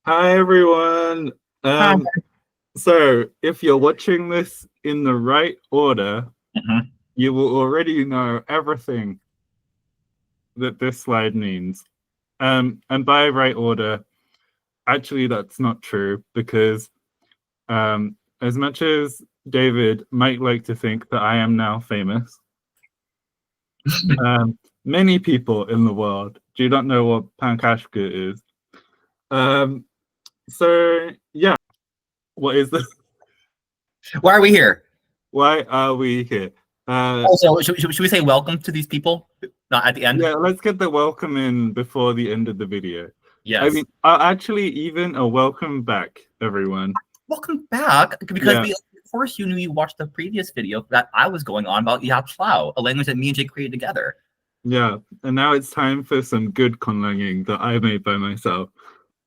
Hi everyone. Hi. So if you're watching this in the right order, you will already know everything that this slide means. And by right order, actually that's not true because as much as David might like to think that I am now famous, many people in the world do not know what Pánkáshku is. So yeah, what is this? Why are we here? Why are we here? Also, should we say welcome to these people? Not at the end? Yeah, let's get the welcome in before the end of the video. Yes. I mean, actually, even a welcome back, everyone. Welcome back, because of course you knew you watched the previous video that I was going on about Yapslao, a language that me and Jake created together. Yeah, and now it's time for some good conlanging that I made by myself.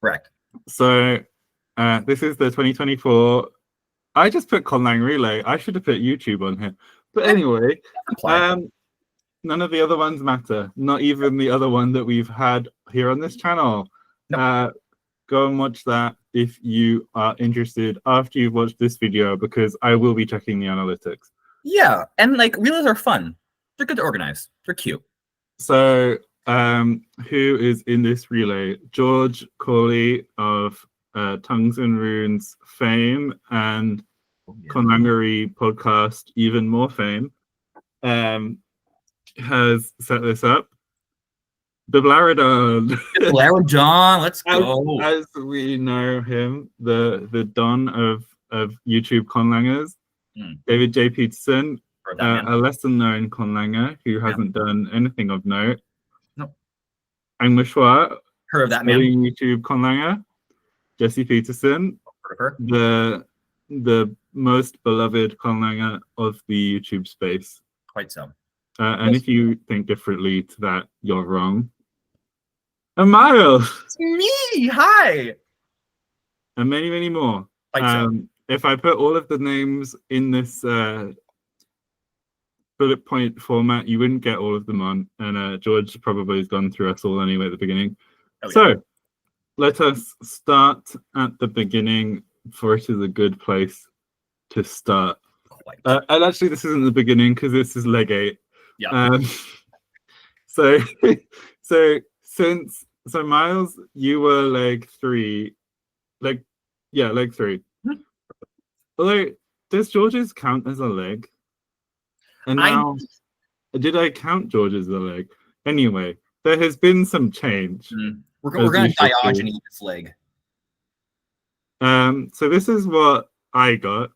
Correct. So this is the 2024. I just put Conlang Relay. I should have put YouTube on here. But anyway, none of the other ones matter. Not even the other one that we've had here on this channel. Nope. Go and watch that if you are interested after you've watched this video, because I will be checking the analytics. Yeah, and like relays are fun. They're good to organize. They're cute. So who is in this relay? George Corley of Tongues and Runes fame and Conlangery podcast even more fame has set this up. The Blaradon. Blaradon, let's go. As we know him, the Don of YouTube conlangers, David J. Peterson, a lesser known conlanger who hasn't done anything of note. Nope. Angmashwa, heard of that man. YouTube conlanger, Jesse Peterson, the most beloved conlanger of the YouTube space. Quite so. And if you think differently to that, you're wrong. And Miles. It's me. Hi. And many, many more. So. If I put all of the names in this bullet point format, you wouldn't get all of them on. And George probably has gone through us all anyway at the beginning. So let us start at the beginning, for it is a good place to start. And actually, this isn't the beginning because this is leg 8. Yeah. So Miles, you were leg 3. Leg 3. Although, does George's count as a leg? And now, did I count George as a leg? Anyway, there has been some change. We're going to Diogenes this leg. So this is what I got.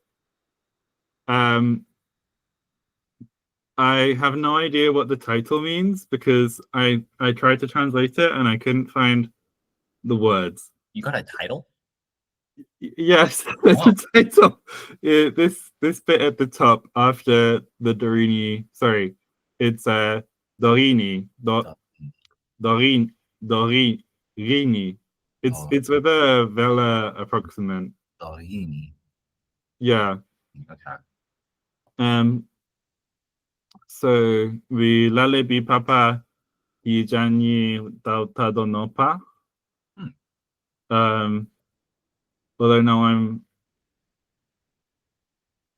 I have no idea what the title means because I tried to translate it and I couldn't find the words. You got a title? Yes, there's a title. This bit at the top after the Dorini. Sorry, it's Dorini. Dorini. It's with a vela approximant. Dorini. Yeah. Okay. So we lalebi papa yijani tadonopa. Although now I'm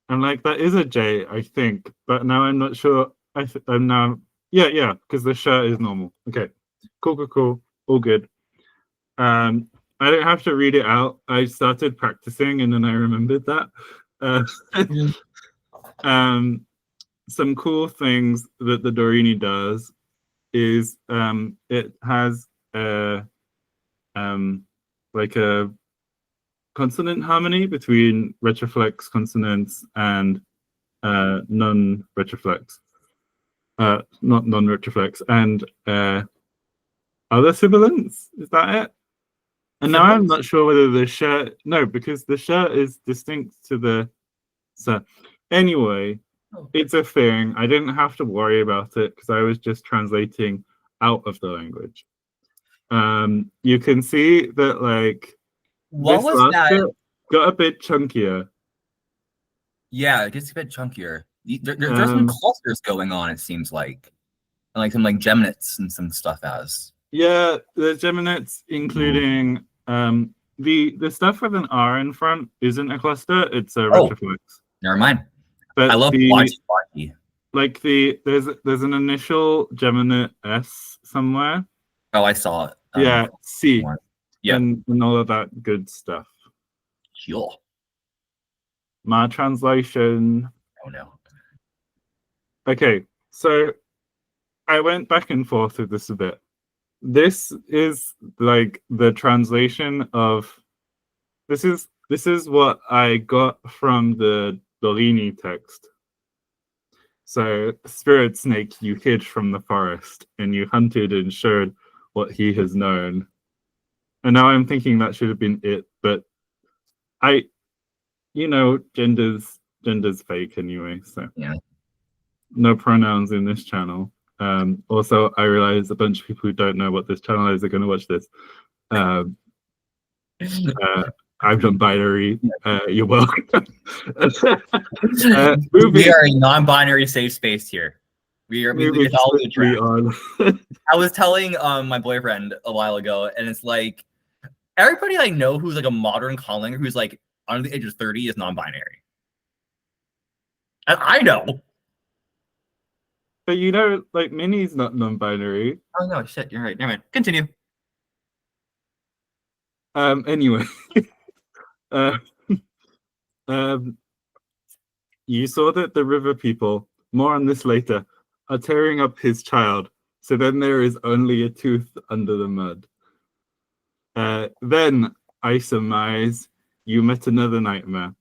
like, that is a J, I think, but now I'm not sure. I'm now, yeah, because the shirt is normal. Okay, cool, all good. I don't have to read it out. I started practicing and then I remembered that. Some cool things that the Dorini does is it has like a consonant harmony between retroflex consonants and non-retroflex, not non-retroflex, and other sibilants. Is that it? And now I'm not sure whether the shirt, no, because the shirt is distinct to the. So anyway, it's a thing. I didn't have to worry about it because I was just translating out of the language. You can see that, like, what was that? Got a bit chunkier. Yeah, it gets a bit chunkier. There's some clusters going on, it seems like. And like some geminates and some stuff as. Yeah, the geminates, including the stuff with an R in front isn't a cluster, it's a Oh. retroflex. Never mind. But I love watching Baki. Like there's an initial Gemini S somewhere. Oh, I saw it. Yeah, C. Yeah. And all of that good stuff. Sure. My translation. Oh no. Okay, so I went back and forth with this a bit. This is like the translation of this is what I got from the Dorini text. So, Spirit Snake, you hid from the forest, and you hunted and showed what he has known. And now I'm thinking that should have been it, but gender's fake anyway, so yeah. No pronouns in this channel. Also, I realize a bunch of people who don't know what this channel is are going to watch this. I'm non-binary. You're welcome. We are a non-binary safe space here. It's all on. I was telling my boyfriend a while ago, and it's like everybody I know who's like a modern Conlang who's like under the age of 30 is non-binary. And I know. But like Minnie's not non-binary. Oh no, shit, you're right. Never mind. Continue. Anyway. You saw that the river people, more on this later, are tearing up his child, so then there is only a tooth under the mud. Then, I surmise, you met another nightmare.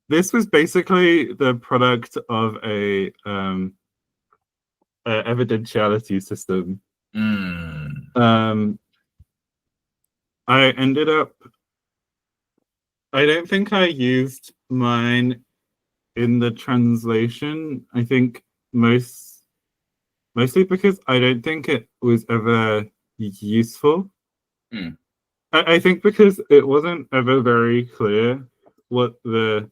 This was basically the product of a evidentiality system. I ended up. I don't think I used mine in the translation. I think mostly because I don't think it was ever useful. I think because it wasn't ever very clear what the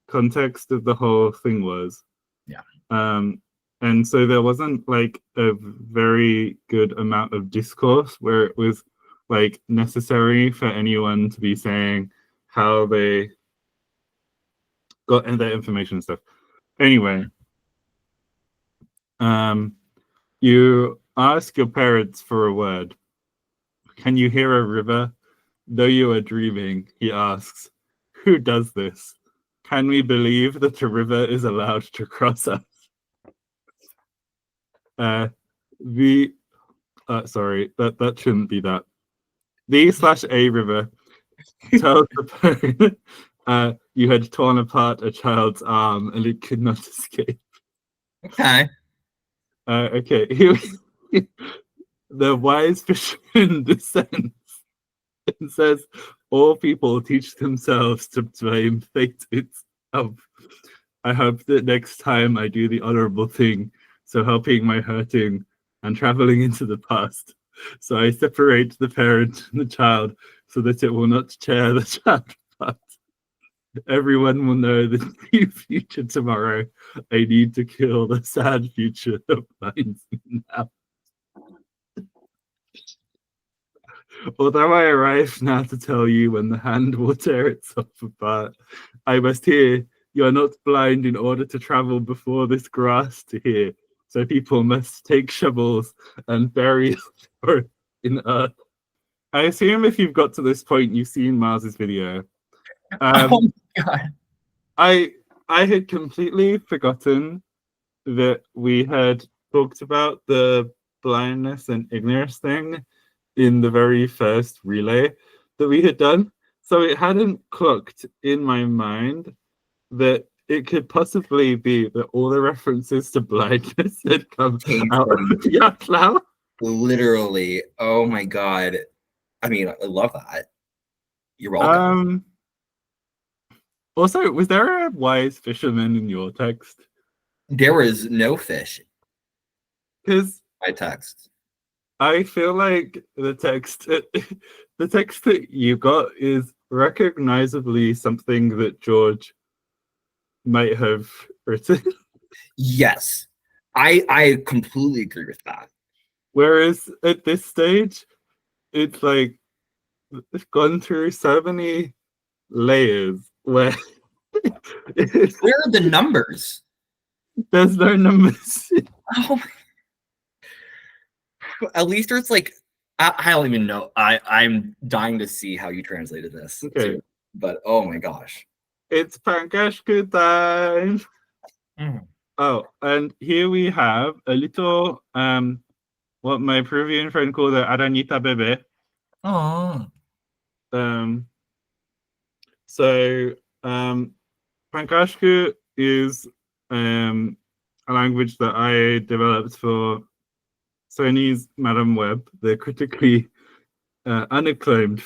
context of the whole thing was. Yeah. And so there wasn't like a very good amount of discourse where it was like necessary for anyone to be saying how they got their information and stuff. Anyway, you ask your parents for a word. Can you hear a river? Though you are dreaming, he asks, who does this? Can we believe that a river is allowed to cross us? Sorry, that shouldn't be that. The/a river tells the parent you had torn apart a child's arm and it could not escape. Okay. Okay. The wise fisherman descends and says, all people teach themselves to blame fate itself. I hope that next time I do the honorable thing, so helping my hurting and traveling into the past. So I separate the parent and the child so that it will not tear the child apart. Everyone will know the new future tomorrow. I need to kill the sad future that binds me now. Although I arrive now to tell you when the hand will tear itself apart, I must hear you are not blind in order to travel before this grass to hear. So people must take shovels and bury in earth. I assume if you've got to this point, you've seen Mars's video. Oh my god! I had completely forgotten that we had talked about the blindness and ignorance thing in the very first relay that we had done. So it hadn't clocked in my mind that it could possibly be that all the references to blindness had come out of Yatlau. Literally. Oh my god. I mean, I love that. You're welcome. Also, was there a wise fisherman in your text? There was no fish. Because my text. I feel like the text that you got is recognizably something that George might have written. Yes, I completely agree with that. Whereas at this stage, it's like gone through so many layers where where are the numbers? There's no numbers. Oh my. At least there's like I don't even know. I'm dying to see how you translated this. Okay. Too. But oh my gosh. It's Pánkáshku time. Oh, and here we have a little what my Peruvian friend called an arañita bebé. Oh. So Pánkáshku is a language that I developed for Sony's Madam Web, the critically unacclaimed.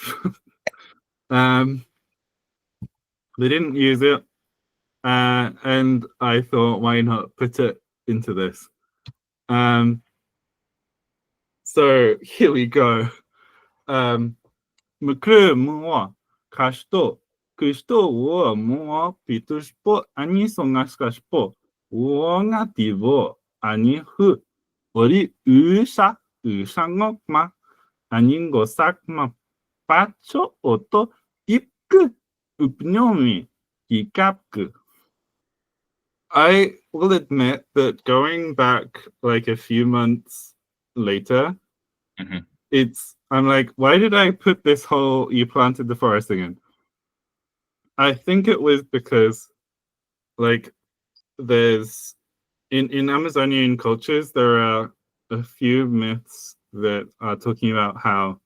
They didn't use it, and I thought, why not put it into this? So here we go. Mukru kashto kushto wo pituspo ani songaskaspo wongativo ani hu ori usangokma aningo sakma pacho oto ipku upnyomi ikapku. I will admit that going back like a few months later, I'm like, why did I put this whole "you planted the forest" thing in? I think it was because, like, there's in Amazonian cultures there are a few myths that are talking about how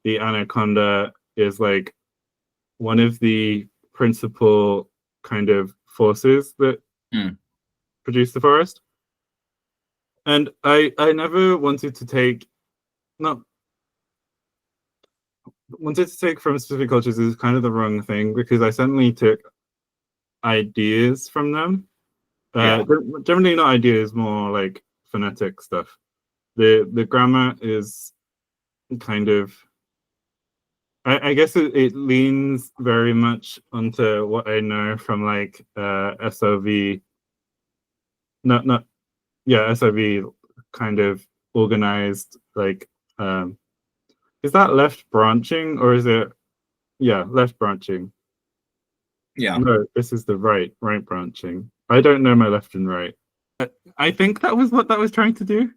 the anaconda is like one of the principal kind of forces that produce the forest. And I never wanted to take from specific cultures is kind of the wrong thing, because I certainly took ideas from them. Generally not ideas, more like phonetic stuff. The grammar is kind of, I guess it leans very much onto what I know from like SOV, SOV kind of organized, like is that left branching or is it left branching? No, this is the right branching. I don't know my left and right. I think that was what that was trying to do.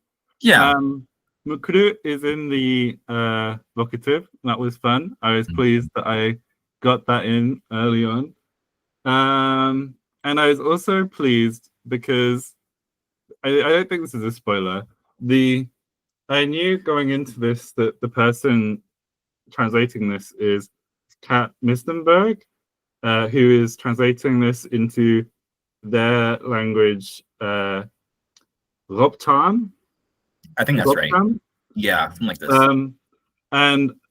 Mukuru is in the vocative. That was fun. I was pleased that I got that in early on. And I was also pleased because I don't think this is a spoiler. I knew going into this that the person translating this is Kat Mistenberg, who is translating this into their language, Roptan. I think that's Roptan. right. Yeah, something like this.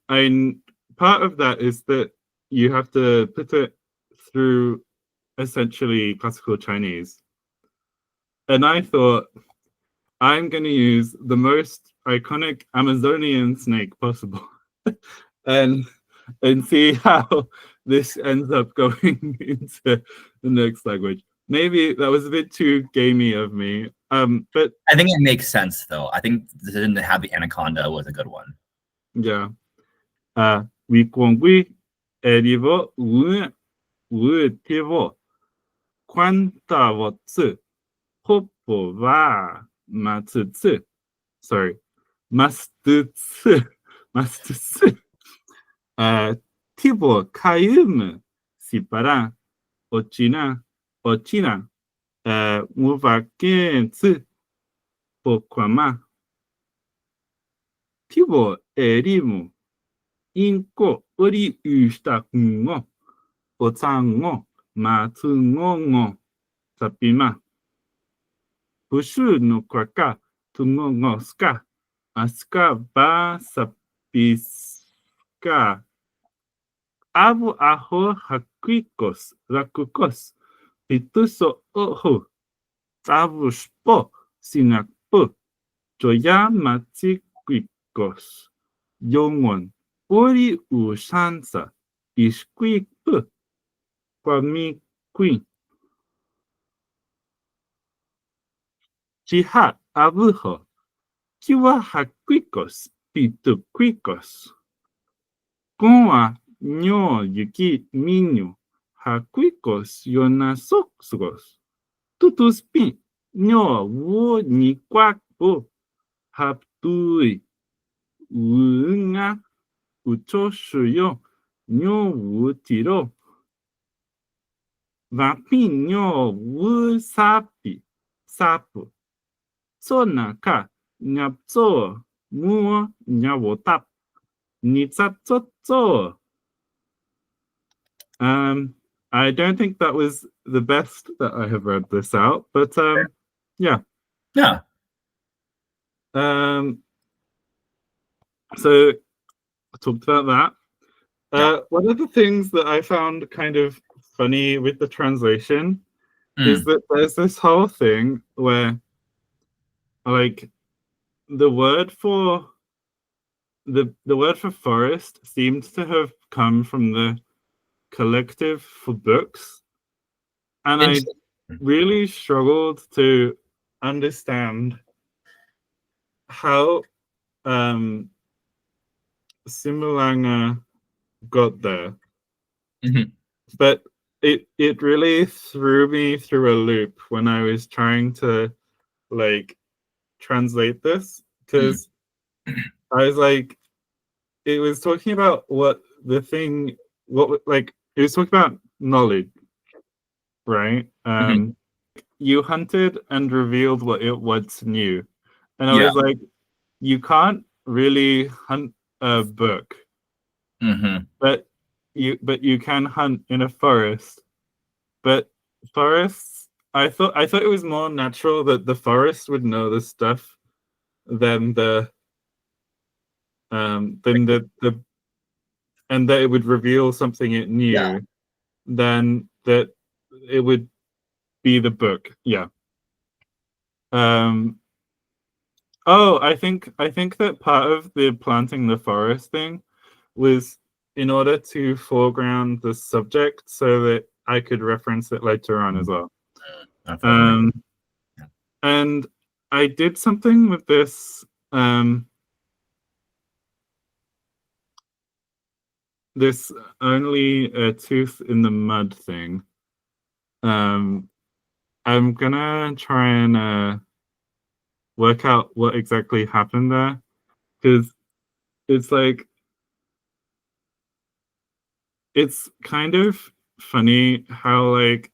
And part of that is that you have to put it through essentially classical Chinese. And I thought, I'm going to use the most iconic Amazonian snake possible and see how this ends up going into the next language. Maybe that was a bit too gamey of me, but I think it makes sense though. I think to have the anaconda was a good one. Yeah. Wikongwi erivo tivo quanta wotsu hoppo wa matsutsu. Sorry. Mastutsu. Tivo kayumu sipara ochina muvakensu pokwama. Tivo erimu inko ori ustakungo otsango matsungo sapima. Bushu no kwaka tungo ska aska ba sapiska. Abu aho hakikos rakukos pituso oho tabu spo sinakpo joya matsikikos yongon ori usansa isquikpu kwamiqui chiha abuho kiwa hakikos pituquikos 고와 뇨 유키 미뉴 하쿠이코스 요나속스고스 투투스피 뇨 우니꽉고 합두이 우응아 우초슈요 뇨 우티로 vapi 뇨 우사피 사프 소나카 냐쪼 무어 냐오탑 니짜쪼쪼. I don't think that was the best that I have read this out, but yeah. Yeah. So I talked about that. Yeah. One of the things that I found kind of funny with the translation is that there's this whole thing where, like, the word for forest seems to have come from the collective for books, and I really struggled to understand how Simulanga got there. But it really threw me through a loop when I was trying to like translate this, because I was like, it was talking about it was talking about knowledge, right? You hunted and revealed what it was new, and I was like, you can't really hunt a book, but you can hunt in a forest. But forests, I thought it was more natural that the forest would know the stuff than the and that it would reveal something it knew, than that it would be the book. Yeah. I think that part of the planting the forest thing was in order to foreground the subject so that I could reference it later on as well. And I did something with this this only a tooth in the mud thing. I'm gonna try and work out what exactly happened there, because it's like, it's kind of funny how, like,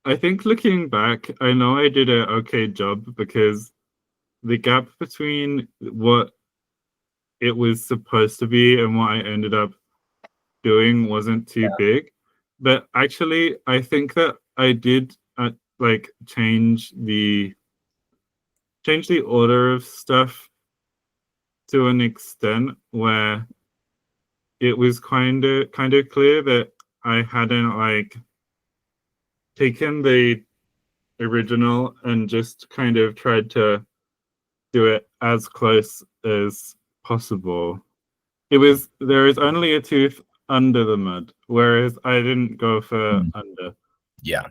I think looking back, I know I did an okay job, because the gap between what it was supposed to be and what I ended up doing wasn't too big. But actually, I think that I did like change the order of stuff to an extent where it was kind of clear that I hadn't like taken the original and just kind of tried to do it as close as possible. There is only a tooth under the mud, whereas I didn't go for under. Yeah.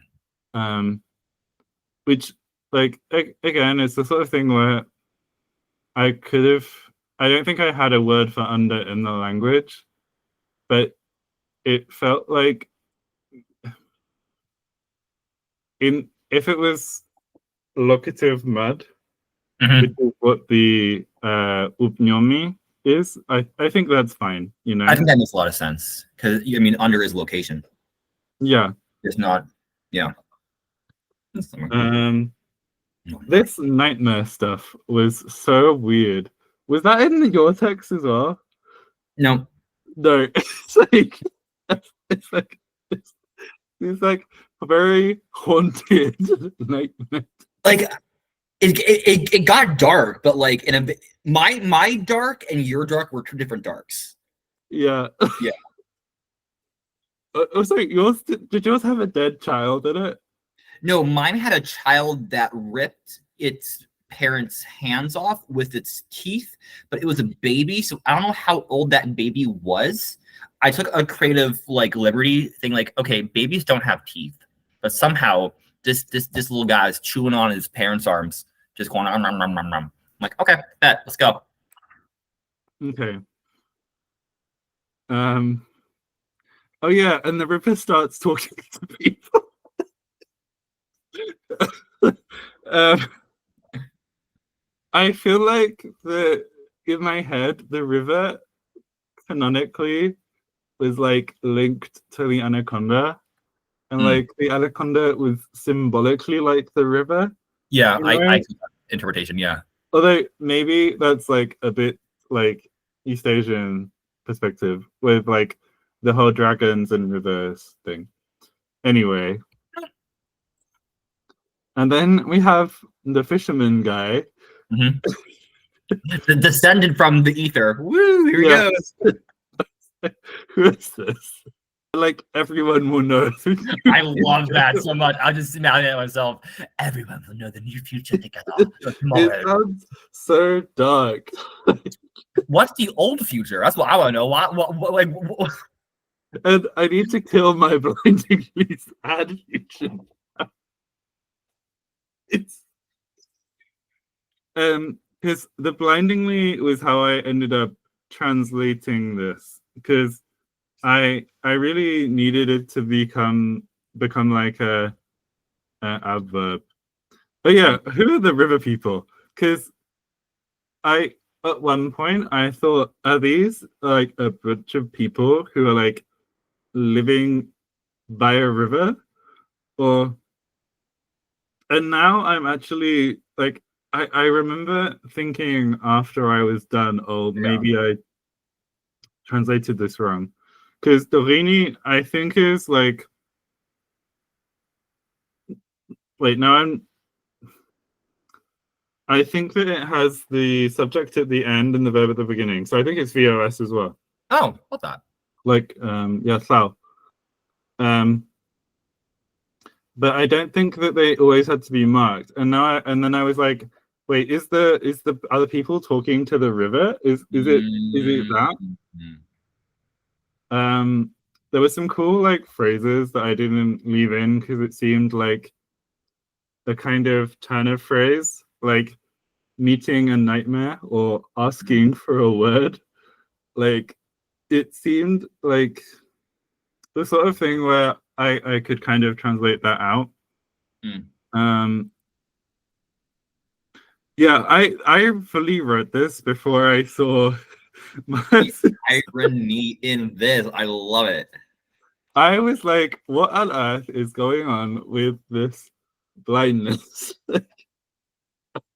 Which, like, again, it's the sort of thing where I don't think I had a word for under in the language, but it felt like if it was locative mud, which is what the upnyomi is, I think that's fine, you know? I think that makes a lot of sense, because I mean, under is location. Yeah. It's not, yeah. This nightmare stuff was so weird. Was that in your text as well? No. No. It's like a very haunted nightmare. Like, it got dark, but like in a bit, my dark and your dark were two different darks. Yeah. Yeah. Sorry, did yours have a dead child in it? No, mine had a child that ripped its parents' hands off with its teeth, but it was a baby, so I don't know how old that baby was. I took a creative like liberty thing, like, okay, babies don't have teeth, but somehow this little guy is chewing on his parents' arms, just going nom, nom, nom, nom, nom. I'm like, okay, bet, let's go. Okay. Oh yeah, and the river starts talking to people. I feel like in my head the river canonically was like linked to the anaconda, and like the anaconda was symbolically like the river. Yeah, I see that interpretation. Yeah. Although maybe that's like a bit like East Asian perspective with like the whole dragons and rivers thing. Anyway. And then we have the fisherman guy. The descended from the ether. Woo, here he goes. Who is this? Like everyone will know. I love that so much. I'll just imagine it myself. Everyone will know the new future together. It sounds so dark. What's the old future? That's what I want to know. What? And I need to kill my blindingly sad future. It's because the blindingly was how I ended up translating this, because I really needed it to become like a adverb. But yeah, who are the river people? Because at one point I thought, are these like a bunch of people who are like living by a river? And now I'm actually like, I remember thinking after I was done, maybe I translated this wrong. Because Dorini, I think, is like, wait, no, I think that it has the subject at the end and the verb at the beginning. So I think it's VOS as well. Oh, what's that? Like, yeah, Sao. But I don't think that they always had to be marked. And then I was like, wait, is the other people talking to the river? Is it that? There were some cool like phrases that I didn't leave in because it seemed like a kind of turn of phrase, like meeting a nightmare or asking for a word. Like it seemed like the sort of thing where I could kind of translate that out. Yeah, I fully wrote this before I saw the irony in this. I love it. I was like, what on earth is going on with this blindness?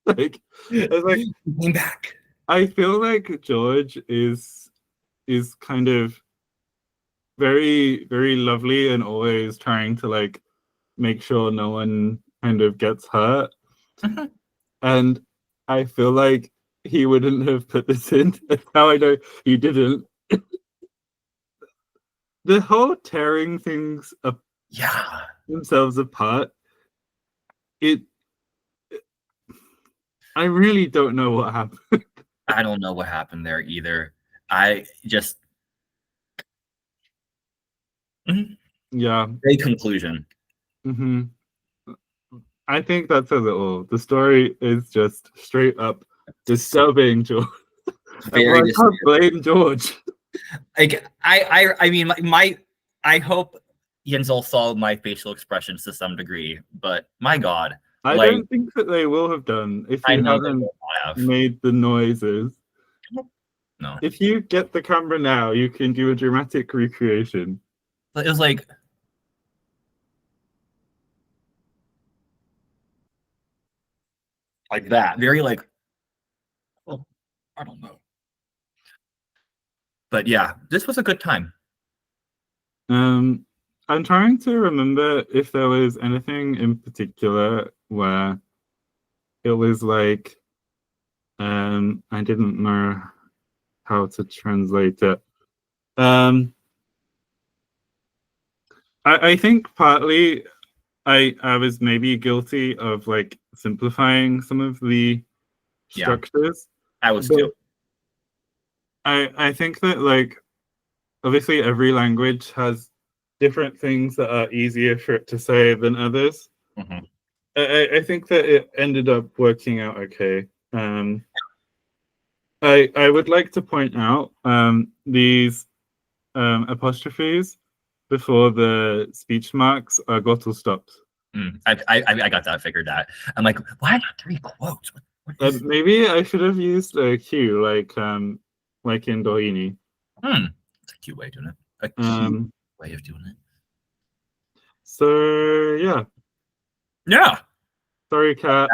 like, I was like, came back. I feel like George is kind of very, very lovely and always trying to like make sure no one kind of gets hurt. And I feel like he wouldn't have put this in. That's how I know he didn't. The whole tearing things themselves apart, I really don't know what happened. I don't know what happened there either. I just yeah. Great conclusion. I think that says it all. The story is just straight up disturbing, George. I can't blame George. Like I mean, I hope Yenzel saw my facial expressions to some degree, but my God, I don't think that they will have done if you haven't made the noises. No. If you get the camera now, you can do a dramatic recreation. It was like that, very like, oh, I don't know. But yeah, this was a good time. I'm trying to remember if there was anything in particular where it was like, I didn't know how to translate it. I think partly I was maybe guilty of like simplifying some of the structures. I was too. I think that like obviously every language has different things that are easier for it to say than others. I think that it ended up working out okay. I would like to point out these apostrophes before the speech marks are glottal stops. I got that figured out. I'm like, why not 3 quotes? Maybe I should have used a Q like in Dorini. It's a cute way of doing it. A cute way of doing it. So yeah. Yeah. Sorry, Kat.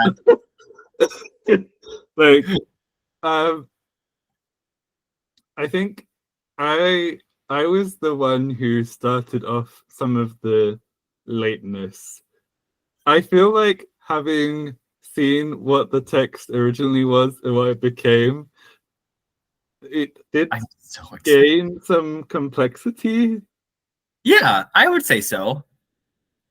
Like, I think I was the one who started off some of the lateness. I feel like having seen what the text originally was and what it became, it did gain some complexity. Yeah, I would say so.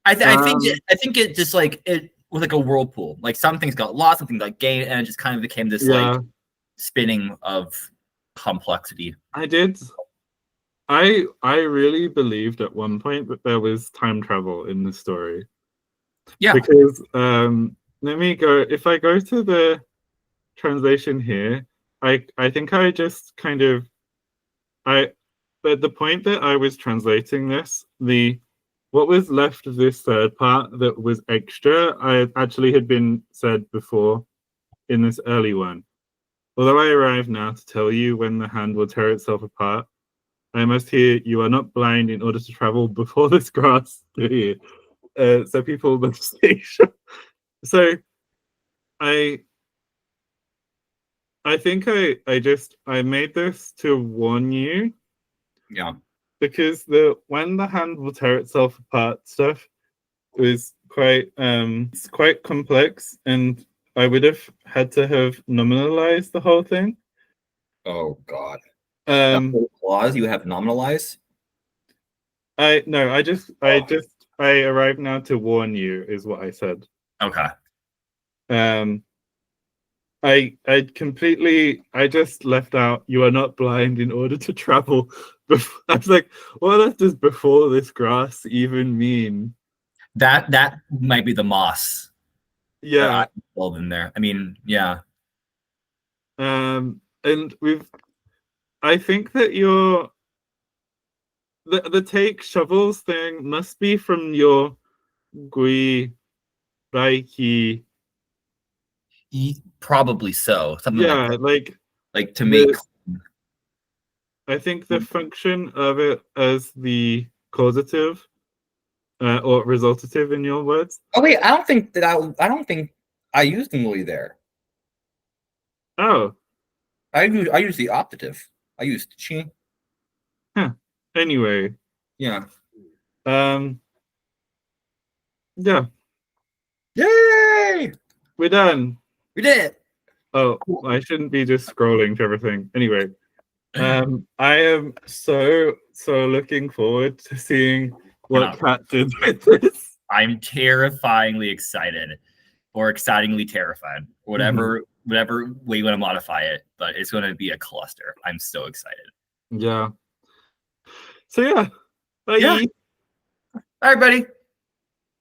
I think it just like it was like a whirlpool. Like some things got lost, some things got gained, and it just kind of became this like spinning of complexity. I really believed at one point that there was time travel in the story. Yeah. Because let me go. If I go to the translation here, I think I just kind of at the point that I was translating this, what was left of this third part that was extra, I actually had been said before in this early one. Although I arrive now to tell you when the hand will tear itself apart, I must hear you are not blind in order to travel before this grass to hear. So people must stay sure. So I think I made this to warn you. Yeah. Because when the hand will tear itself apart stuff was quite it's quite complex, and I would have had to have nominalized the whole thing. Oh God. The whole clause you have nominalized? I arrived now to warn you is what I said. Okay. I just left out you are not blind in order to travel. I was like, what does before this grass even mean? That might be the moss. Yeah. Involved in there. I mean, yeah. And I think that the take shovels thing must be from your Gui Baiki. Probably so. Something like to make. I think the function of it as the causative or resultative in your words. Oh wait, I don't think I used ngui there. Oh. I use the optative. I used chi. Huh. Anyway. Yeah. Yeah. Yay! We're done. We did it. Oh, I shouldn't be just scrolling to everything. Anyway, I am so looking forward to seeing what Kat did with this. I'm terrifyingly excited, or excitingly terrified, whatever way you want to modify it. But it's going to be a cluster. I'm so excited. Yeah. So yeah. Bye. Yeah. All right, buddy.